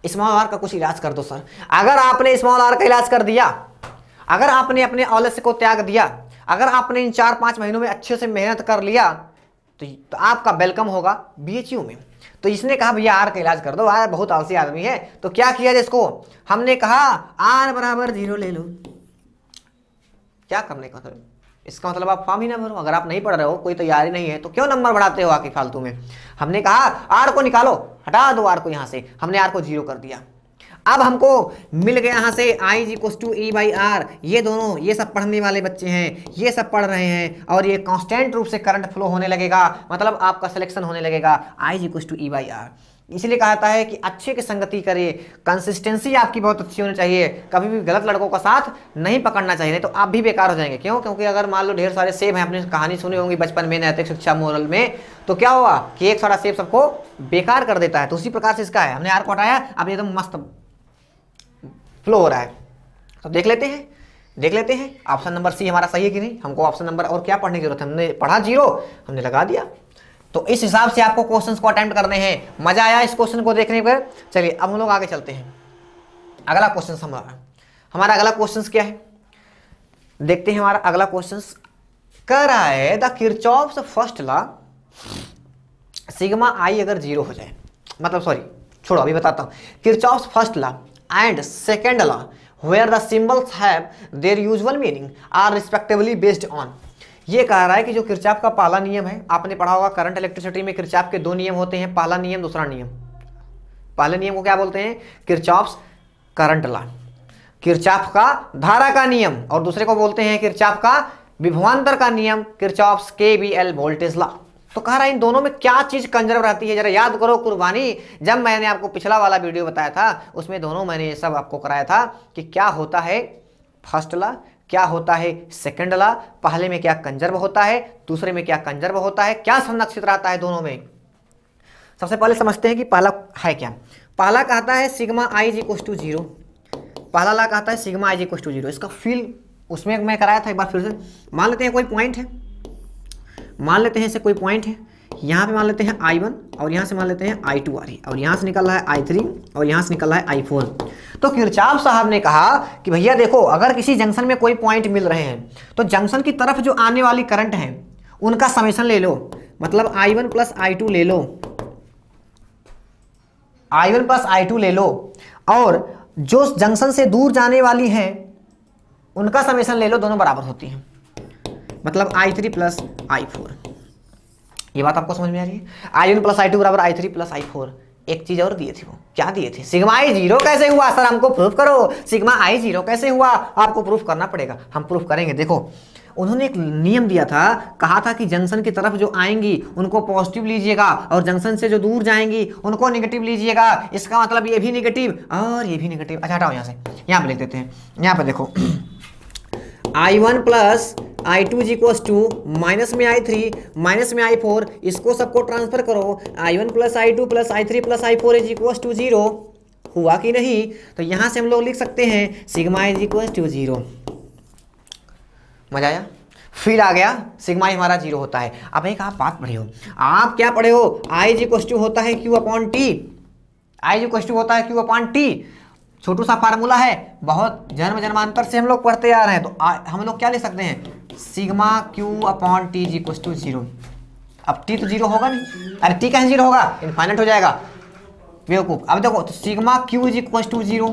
स्मॉल r का कुछ इलाज कर दो सर। अगर आपने स्मॉल r का इलाज कर दिया, अगर आपने अपने आलस्य को त्याग दिया, अगर आपने इन 4-5 महीनों में अच्छे से मेहनत कर लिया, तो आपका वेलकम होगा BHU में। तो इसने कहा भैया R का इलाज कर दो, R बहुत आलसी आदमी है, तो क्या किया जिसको हमने कहा R बराबर 0 ले लो। क्या करने का, इसका मतलब आप फॉर्म ही ना भरो। अगर आप नहीं पढ़ रहे हो, कोई तैयारी नहीं है, तो क्यों नंबर बढ़ाते हो आके फालतू में। हमने कहा R को निकालो, हटा दो R को, यहाँ से हमने R को 0 कर दिया। अब हमको मिल गया यहाँ से I is equal to E by R। ये दोनों, ये सब पढ़ने वाले बच्चे हैं, ये सब पढ़ रहे हैं, और ये कांस्टेंट रूप से करंट फ्लो होने लगेगा, मतलब आपका सिलेक्शन होने लगेगा I is equal to E by R। इसलिए कहता है कि अच्छे की संगति करिए, कंसिस्टेंसी आपकी बहुत अच्छी होनी चाहिए, कभी भी गलत लड़कों का साथ नहीं पकड़ना चाहिए, नहीं तो आप भी बेकार हो जाएंगे। क्यों, क्योंकि अगर मान लो ढेर सारे सेब हैं, आपने कहानी सुनी होंगी बचपन में नैतिक शिक्षा मोरल में, तो क्या हुआ कि एक सारा सेब सबको बेकार कर देता है। तो उसी प्रकार से इसका है, हमने R को हटाया, अब एकदम मस्त फ्लो हो रहा है। तो देख लेते हैं ऑप्शन नंबर सी हमारा सही है कि नहीं। हमको ऑप्शन नंबर और क्या पढ़ने की जरूरत है, हमने पढ़ा 0, हमने लगा दिया। तो इस हिसाब से आपको क्वेश्चंस को अटेम्प्ट करने हैं। मजा आया इस क्वेश्चन को देखने पर। चलिए अब हम लोग आगे चलते हैं। अगला क्वेश्चन हमारा अगला क्वेश्चन क्या है, देखते हैं। हमारा अगला क्वेश्चन कह रहा है the Kirchhoff's first law, sigma I अगर 0 हो जाए, मतलब सॉरी छोड़ो अभी बताता हूं। Kirchhoff's first law and second law where the symbols have their usual meaning are respectively based on, ये कह रहा है कि जो किरचॉफ का पहला नियम है, आपने पढ़ा होगा करंट इलेक्ट्रिसिटी में किरचॉफ के दो नियम होते हैं, पहला नियम दूसरा नियम। पहले नियम को क्या बोलते हैं? किरचॉफ्स करंट लॉ, किरचॉफ का धारा का नियम, और दूसरे को बोलते हैं किरचॉफ का विभवांतर का नियम, किरचॉफ्स KVL वोल्टेज लॉ। तो कह रहा है इन दोनों में क्या चीज कंजर्व रहती है, जरा याद करो कुर्बानी। जब मैंने आपको पिछला वाला वीडियो बताया था उसमें दोनों मैंने ये सब आपको कराया था कि क्या होता है फर्स्ट लॉ, क्या होता है सेकंड लॉ, पहले में क्या कंजर्व होता है, दूसरे में क्या कंजर्व होता है, क्या संरक्षित रहता है दोनों में। सबसे पहले समझते हैं कि पहला है क्या। पहला कहता है sigma i is equal to 0। पहला लॉ कहता है sigma i is equal to 0। इसका फील उसमें मैं कराया था एक बार फिर से। मान लेते हैं कोई पॉइंट है, मान लेते हैं इसे कोई पॉइंट है, यहाँ पे मान लेते हैं I1 और यहाँ से मान लेते हैं I2 आ रही, और यहाँ से निकल रहा है I3 और यहाँ से निकल रहा है I4। तो किरचॉफ साहब ने कहा कि भैया देखो, अगर किसी जंक्शन में कोई पॉइंट मिल रहे हैं तो जंक्शन की तरफ जो आने वाली करंट है उनका समेशन ले लो, मतलब I1 प्लस I2 ले लो, I1 प्लस I2 ले लो, और जो जंक्शन से दूर जाने वाली है उनका समेशन ले लो, दोनों बराबर होती हैं, मतलब I3 प्लस I4। ये बात आपको समझ में आ रही है? I1 प्लस I2 बराबर I3 प्लस I4। एक चीज और दिए थे, वो क्या दिए थे? सिग्मा i 0 कैसे हुआ सर, हमको प्रूफ करो। सिग्मा i 0 कैसे हुआ, आपको प्रूफ करना पड़ेगा, हम प्रूफ करेंगे। देखो उन्होंने एक नियम दिया था, कहा था कि जंक्शन की तरफ जो आएंगी उनको पॉजिटिव लीजिएगा और जंक्शन से जो दूर जाएंगी उनको नेगेटिव लीजिएगा। इसका मतलब ये भी नेगेटिव और ये भी नेगेटिव। अच्छा हटाओ यहाँ से, यहाँ पे लिख देते हैं। यहाँ पे देखो I1 plus I2 is equal to minus में I3 माइनस में I4, इसको सबको ट्रांसफर करो। I1 plus I2 plus I3 plus I4 is equal to 0 हुआ कि नहीं? तो यहाँ से हम लोग लिख सकते हैं सिग्मा इज इक्वल टू 0। मजा आया? फील आ गया? सिग्मा हमारा 0 होता है। अब एक आप बात पढ़े हो, आप क्या पढ़े हो? I इज इक्वल टू होता है Q upon T, I is equal to होता है Q अपॉन T। छोटू सा फार्मूला है, बहुत जन्म जन्मांतर से हम लोग पढ़ते आ रहे हैं। तो हम लोग क्या लिख सकते हैं? Sigma Q upon T is equal to 0। अब T तो 0 होगा नहीं, अरे T कहीं 0 होगा, इनफाइनाइट हो जाएगा बेवकूफ। अब देखो तो sigma Q is equal to 0,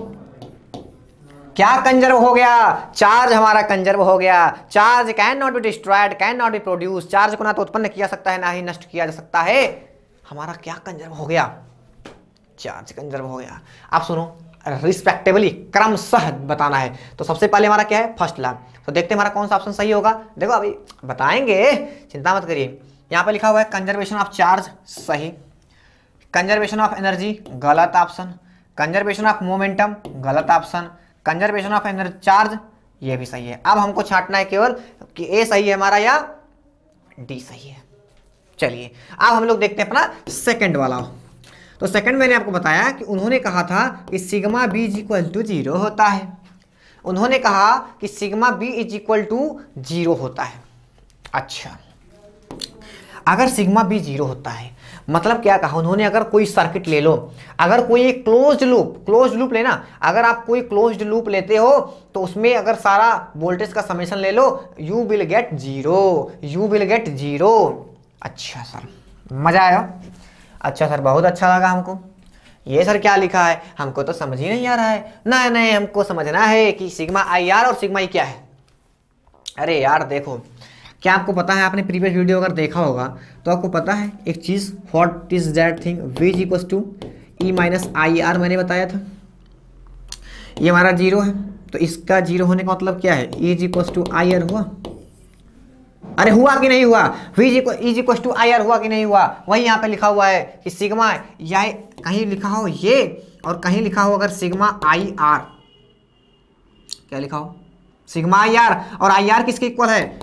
क्या कंजर्व हो गया? चार्ज हमारा कंजर्व हो गया। Charge can not be destroyed, can not be produce. Charge को ना तो उत्पन्न किया सकता है ना ही नष्ट किया जा सकता है। हमारा क्या कंजर्व हो गया? चार्ज कंजर्व हो गया। आप सुनो, रिस्पेक्टेबली क्रमशः बताना है। तो सबसे पहले हमारा क्या है? First law. तो देखते हैं हमारा कौन सा ऑप्शन सही होगा। देखो अभी बताएंगे, चिंता मत करिए। यहाँ पे लिखा हुआ है कंजर्वेशन ऑफ चार्ज, सही। कंजर्वेशन ऑफ एनर्जी, गलत ऑप्शन। कंजर्वेशन ऑफ मोमेंटम, गलत option. Conservation of energy charge, ये भी सही है। अब हमको छांटना है केवल कि ए सही है हमारा या डी सही है। चलिए अब हम लोग देखते हैं अपना सेकंड वाला। तो सेकंड मैंने आपको बताया कि उन्होंने कहा था कि sigma B is equal to 0 होता है। उन्होंने कहा कि sigma B is equal to 0 होता है। अच्छा, अगर सिग्मा बी 0 होता है मतलब क्या कहा उन्होंने? अगर कोई सर्किट ले लो, अगर कोई एक क्लोज्ड लूप लेना, अगर आप कोई क्लोज्ड लूप लेते हो तो उसमें अगर सारा वोल्टेज का समेशन ले लो, यू विल गेट 0। अच्छा सर, मजा आया? अच्छा सर, बहुत अच्छा लगा हमको। ये सर क्या लिखा है? हमको तो समझ ही नहीं आ रहा है। नहीं, हमको समझना है कि सिग्मा आई आर और सिग्मा ई क्या है। अरे यार देखो, क्या आपको पता है, आपने प्रीवियस वीडियो अगर देखा होगा तो आपको पता है एक चीज़, what is that thing, V is equal to E minus I R. मैंने बताया था ये हमारा 0 है, तो इसका 0 होने का मतलब क्या है? E is equal to I R हुआ। अरे हुआ कि नहीं हुआ? V is equal to I R हुआ कि नहीं हुआ? वही यहाँ पे लिखा हुआ है कि सिग्मा, या कहीं लिखा हो ये और कहीं लिखा हो अगर सिग्मा आई आर, क्या लिखा हो? सिग्मा आई आर, और आई आर किसके इक्वल है?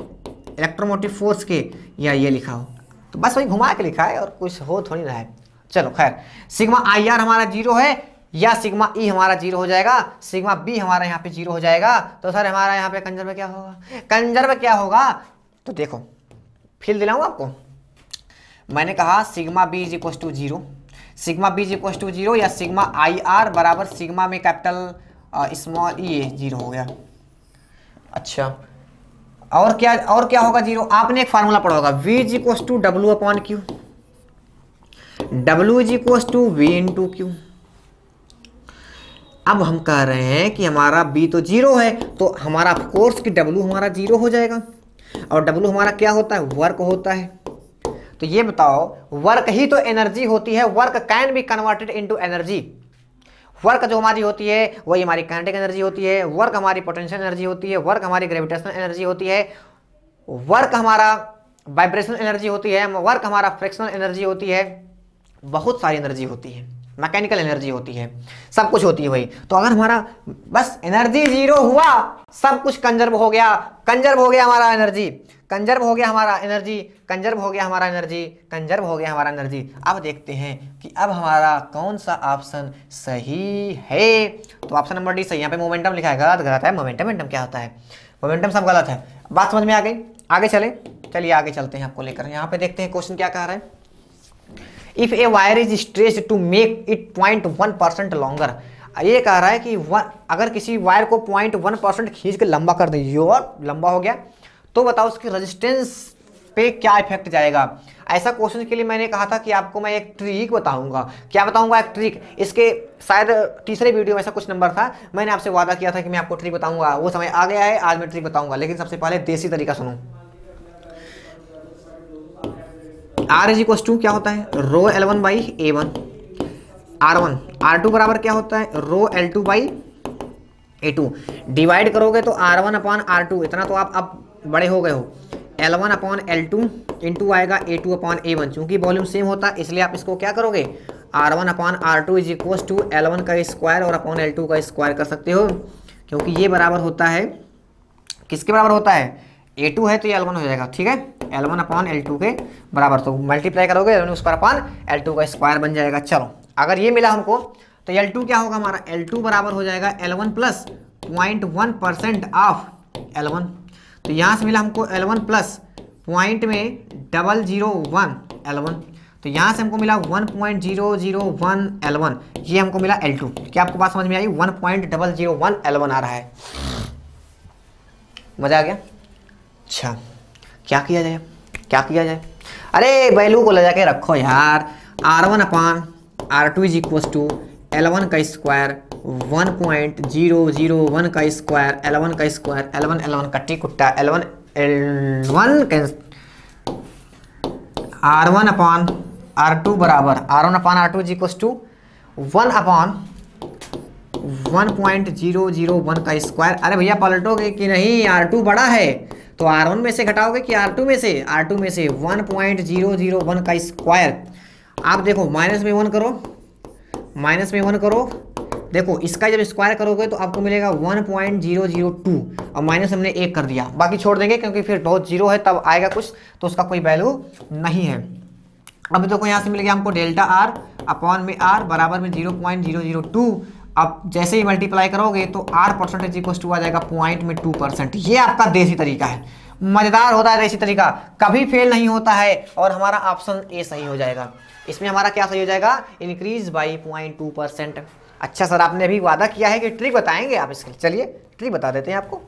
इलेक्ट्रोमोटिव फोर्स के, या ये लिखा हो। तो बस वही घुमा के लिखा है और कुछ हो थोड़ी रहा है। चलो खैर, सिग्मा आई आर हमारा 0 है या सिग्मा ई हमारा 0 हो जाएगा, सिग्मा बी हमारा यहाँ पे 0 हो जाएगा। तो सर हमारा यहाँ पे कंजर्व क्या होगा? कंजर्व क्या होगा? तो देखो फिर दिलाऊं आपको। मैंने कहा sigma B is equal to 0, sigma B is equal to 0 या सिग्मा आई आर बराबर सिग्मा में कैपिटल स्मॉल ई 0 हो गया। अच्छा, और क्या होगा 0? आपने एक फार्मूला पढ़ा होगा, V is equal to W upon Q, W is equal to V into Q. अब हम कह रहे हैं कि हमारा B तो 0 है, तो हमारा ऑफकोर्स कि W हमारा 0 हो जाएगा। और W हमारा क्या होता है, वर्क होता है। तो ये बताओ वर्क ही तो एनर्जी होती है, work can be converted into energy. Work जो हमारी होती है वही हमारी काइनेटिक एनर्जी होती है, वर्क हमारी पोटेंशियल एनर्जी होती है, वर्क हमारी ग्रेविटेशनल एनर्जी होती है, वर्क हमारा वाइब्रेशनल एनर्जी होती है, वर्क हमारा फ्रिक्शनल एनर्जी होती है, बहुत सारी एनर्जी होती है, मैकेनिकल एनर्जी होती है, सब कुछ होती है वही। तो अगर हमारा बस एनर्जी जीरो हुआ, सब कुछ कंजर्व हो गया, कंजर्व हो गया हमारा एनर्जी, कंजर्व हो गया हमारा एनर्जी, कंजर्व हो गया हमारा एनर्जी, कंजर्व हो गया हमारा एनर्जी। अब देखते हैं कि अब हमारा कौन सा ऑप्शन सही है। तो ऑप्शन नंबर डी सही। यहाँ पे मोमेंटम लिखा है, गलत गलत है। मोमेंटम क्या होता है, मोमेंटम सब गलत है। बात समझ में आ गई, आगे चलिए आगे चलते हैं आपको लेकर। यहाँ पे देखते हैं क्वेश्चन क्या कह रहा है। If a wire is stretched to make it 0.1% longer. ये कह रहा है कि अगर किसी वायर को 0.1% खींच के लंबा कर दीजिए और लंबा हो गया, तो बताओ उसकी रेजिस्टेंस पे क्या इफेक्ट जाएगा। ऐसा क्वेश्चन के लिए मैंने कहा था कि आपको मैं एक ट्रिक बताऊंगा। क्या बताऊंगा, एक ट्रिक। इसके शायद तीसरे वीडियो में ऐसा कुछ नंबर था, मैंने आपसे वादा किया था कि मैं आपको ट्रिक बताऊंगा, वो समय आ गया है, आज मैं ट्रिक बताऊंगा। लेकिन सबसे पहले देसी तरीका सुनो। R इज इक्वल टू क्या होता है, रो L1 by A1, R1, R2 बराबर क्या होता है, रो L2 बाई A2। डिवाइड करोगे तो R1 अपॉन R2, इतना तो आप अब बड़े हो गए हो। L1 अपॉन L2 इंटू आएगा A2 अपॉन A1। चूंकि वॉल्यूम सेम होता है इसलिए आप इसको क्या करोगे, R1 upon R2 is equal to L1 का स्क्वायर और अपॉन L2 का स्क्वायर कर सकते हो, क्योंकि ये बराबर होता है, किसके बराबर होता है, A2 है तो ये L1 हो जाएगा। ठीक है, L1 अपॉन L2 के बराबर, तो मल्टीप्लाई करोगे L1 स्क्वायर अपॉन L2 का स्क्वायर बन जाएगा। चलो अगर ये मिला हमको तो L2 क्या होगा हमारा, L2 बराबर हो जाएगा L1 प्लस 0.1% ऑफ L1। तो यहाँ से मिला हमको L1 प्लस पॉइंट में 001 L1, तो यहाँ से हमको मिला 1.001 L1, ये हमको मिला L2। क्या आपको बात समझ में आई, 1.001 L1 आ रहा है। मजा आ गया। अच्छा क्या किया जाए, अरे वैल्यू को ले जाके रखो यार। R1 upon R2 is equal to L1 का स्क्वायर 1.001 का स्क्वायर L1 का स्क्वायर, L1 कट्टी कुट्टा, L1 R1 अपान R2 बराबर R1 upon R2 is equal to 1 upon 1.001 का स्क्वायर। अरे भैया पलटोगे कि नहीं, R2 बड़ा है तो R1 में से घटाओगे कि R2 में से, R2 में से 1.001 का स्क्वायर। आप देखो माइनस में 1 करो, देखो इसका जब स्क्वायर करोगे तो आपको मिलेगा 1.002 और माइनस हमने 1 कर दिया, बाकी छोड़ देंगे क्योंकि फिर बहुत जीरो है तब आएगा कुछ, तो उसका कोई वैल्यू नहीं है। अब देखो यहाँ से मिल गया हमको डेल्टा R अपॉन में R बराबर में 0.002। अब जैसे ही मल्टीप्लाई करोगे तो R परसेंटेज इक्वल टू आ जाएगा पॉइंट में 2%। ये आपका देसी तरीका है, मजेदार होता है देसी तरीका, कभी फेल नहीं होता है और हमारा ऑप्शन ए सही हो जाएगा। इसमें हमारा क्या सही हो जाएगा, इंक्रीज बाई 0.2%। अच्छा सर आपने अभी वादा किया है कि ट्रिक बताएंगे आप इसके, चलिए ट्रिक बता देते हैं आपको,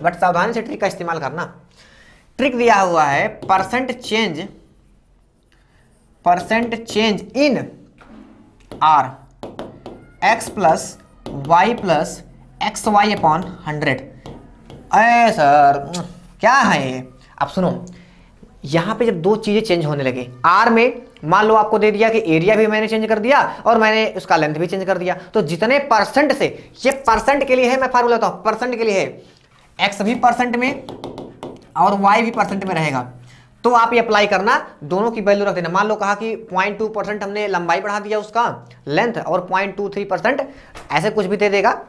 बट सावधानी से ट्रिक का इस्तेमाल करना। ट्रिक दिया हुआ है percent change in R x plus Y plus X Y upon 100। अरे सर क्या है ये, अब सुनो, यहाँ पे जब दो चीजें चेंज होने लगे, R में मान लो आपको दे दिया कि एरिया भी मैंने चेंज कर दिया और मैंने उसका लेंथ भी चेंज कर दिया, तो जितने परसेंट से, ये परसेंट के लिए है, मैं फार्मूला बताता हूँ, परसेंट के लिए है, x भी परसेंट में और y भी परसेंट में रहेगा, तो आप ये अप्लाई करना, दोनों की वैल्यू रख देना। मान लो कहा कि 0.2% हमने लंबाई बढ़ा दिया उसका लेंथ और 0.23% ऐसे कुछ भी दे देगा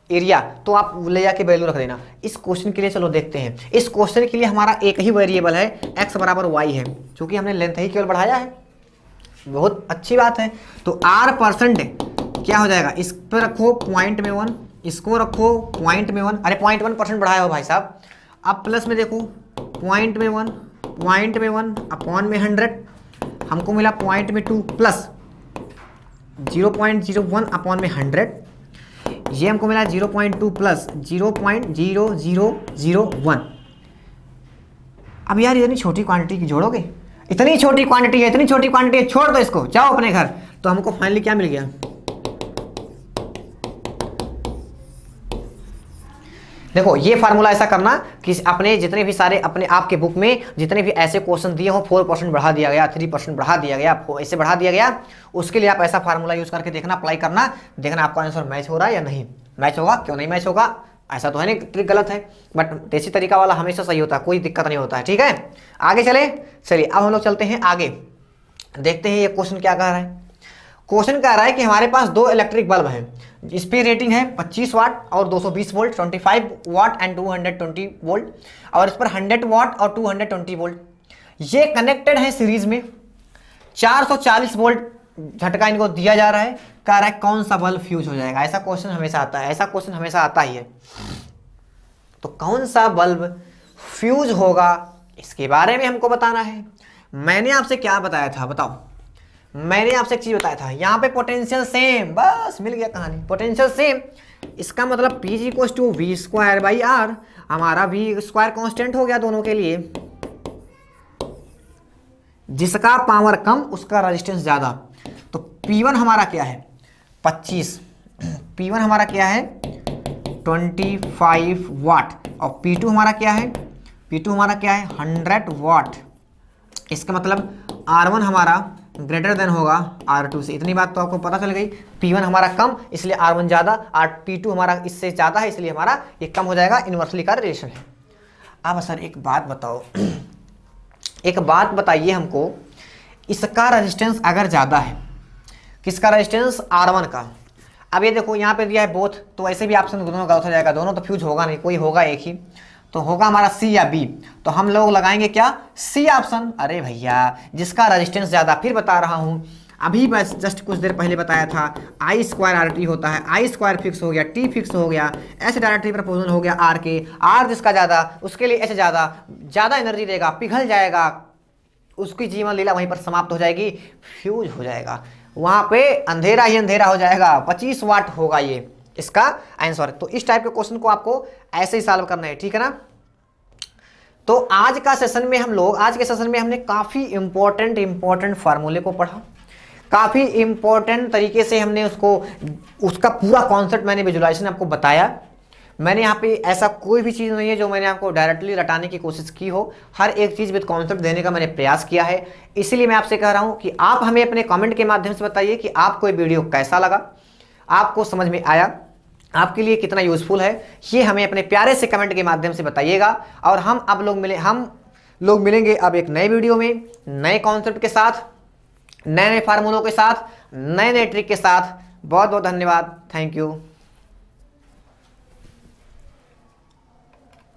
एरिया, तो आप ले जाके वैल्यू रख देना। इस क्वेश्चन के लिए चलो देखते हैं, इस क्वेश्चन के लिए हमारा एक ही वेरिएबल है, x बराबर y है, क्योंकि हमने लेंथ ही केवल बढ़ाया है, बहुत अच्छी बात है। तो r परसेंट क्या हो जाएगा, इस पर रखो पॉइंट में 1, इसको रखो पॉइंट में 1, अरे 0.1% बढ़ाया हो भाई साहब। अब प्लस में देखो पॉइंट में 1 अपॉन में 100, हमको मिला पॉइंट में 2 प्लस 0.01 अपॉन में 100, ये हमको मिला 0.2 प्लस 0.0001। अब यार इतनी छोटी क्वांटिटी की जोड़ोगे, इतनी छोटी क्वांटिटी है, छोड़ दो इसको, जाओ अपने घर। तो हमको फाइनली क्या मिल गया, देखो ये फार्मूला ऐसा करना कि अपने जितने भी सारे अपने आपके बुक में जितने भी ऐसे क्वेश्चन दिए हो 4% बढ़ा दिया गया, 3% बढ़ा दिया गया, ऐसे बढ़ा दिया गया, उसके लिए आप ऐसा फार्मूला यूज करके देखना, अप्लाई करना, देखना आपका आंसर मैच हो रहा है या नहीं मैच होगा। क्यों नहीं मैच होगा, ऐसा तो है नहीं ट्रिक गलत है, बट देसी तरीका वाला हमेशा सही होता है, कोई दिक्कत नहीं होता है। ठीक है, आगे चले। चलिए अब हम लोग चलते हैं आगे, देखते हैं ये क्वेश्चन क्या कह रहा है। क्वेश्चन कह रहा है कि हमारे पास दो इलेक्ट्रिक बल्ब हैं, इस पे रेटिंग है 25 वाट और 220 वोल्ट, 25 वाट एंड 220 वोल्ट, और इस पर 100 वाट और 220 वोल्ट। ये कनेक्टेड है सीरीज में, 440 वोल्ट झटका इनको दिया जा रहा है। कह रहा है कौन सा बल्ब फ्यूज हो जाएगा। ऐसा क्वेश्चन हमेशा आता है, ऐसा क्वेश्चन हमेशा आता ही है। तो कौन सा बल्ब फ्यूज होगा इसके बारे में हमको बताना है। मैंने आपसे क्या बताया था बताओ, मैंने आपसे एक चीज बताया था, यहाँ पे पोटेंशियल सेम, बस मिल गया कहानी, पोटेंशियल सेम। इसका मतलब P = V²/R, हमारा V² कांस्टेंट हो गया दोनों के लिए। जिसका पावर कम उसका रेजिस्टेंस ज्यादा। तो P1 हमारा क्या है 25, P1 हमारा क्या है 25 वाट, और P2 हमारा क्या है, P2 हमारा क्या है 100 वाट। इसका मतलब R1 हमारा ग्रेटर देन होगा R2 से। इतनी बात तो आपको पता चल गई। P1 हमारा कम इसलिए R1 ज़्यादा, P2 हमारा इससे ज़्यादा है इसलिए हमारा ये कम हो जाएगा। इन्वर्सली का रिलेशन है। अब सर एक बात बताओ, एक बात बताइए हमको, इसका रेजिस्टेंस अगर ज़्यादा है, किसका रेजिस्टेंस R1 का। अब ये देखो यहाँ पे दिया है बोथ, तो ऐसे भी ऑप्शन दोनों गलत हो जाएगा, दोनों तो फ्यूज होगा नहीं, कोई होगा एक ही, तो होगा हमारा C या B। तो हम लोग लगाएंगे क्या C ऑप्शन। अरे भैया जिसका रेजिस्टेंस ज़्यादा, फिर बता रहा हूँ, अभी बस जस्ट कुछ देर पहले बताया था I²RT होता है, I² फिक्स हो गया, T फिक्स हो गया, S डायरेक्टली प्रपोजल हो गया R के, R जिसका ज़्यादा उसके लिए H ज़्यादा एनर्जी देगा, पिघल जाएगा, उसकी जीवन लीला वहीं पर समाप्त हो जाएगी, फ्यूज हो जाएगा, वहाँ पे अंधेरा ही अंधेरा हो जाएगा। 25 वाट होगा ये इसका आंसर। तो इस टाइप के क्वेश्चन को आपको ऐसे ही सॉल्व करना है, ठीक है ना। तो आज का सेशन में हम लोग, आज के सेशन में हमने काफ़ी इंपॉर्टेंट फार्मूले को पढ़ा, काफ़ी इंपॉर्टेंट तरीके से हमने उसका पूरा कॉन्सेप्ट मैंने विजुअलाइजेशन आपको बताया। मैंने यहाँ पे ऐसा कोई भी चीज़ नहीं है जो मैंने आपको डायरेक्टली रटाने की कोशिश की हो, हर एक चीज़ विद कॉन्सेप्ट देने का मैंने प्रयास किया है। इसीलिए मैं आपसे कह रहा हूँ कि आप हमें अपने कमेंट के माध्यम से बताइए कि आपको ये वीडियो कैसा लगा, आपको समझ में आया, आपके लिए कितना यूजफुल है, ये हमें अपने प्यारे से कमेंट के माध्यम से बताइएगा। और हम लोग मिलेंगे अब एक नए वीडियो में, नए कॉन्सेप्ट के साथ, नए फार्मूलों के साथ, नए ट्रिक के साथ। बहुत बहुत धन्यवाद, थैंक यू।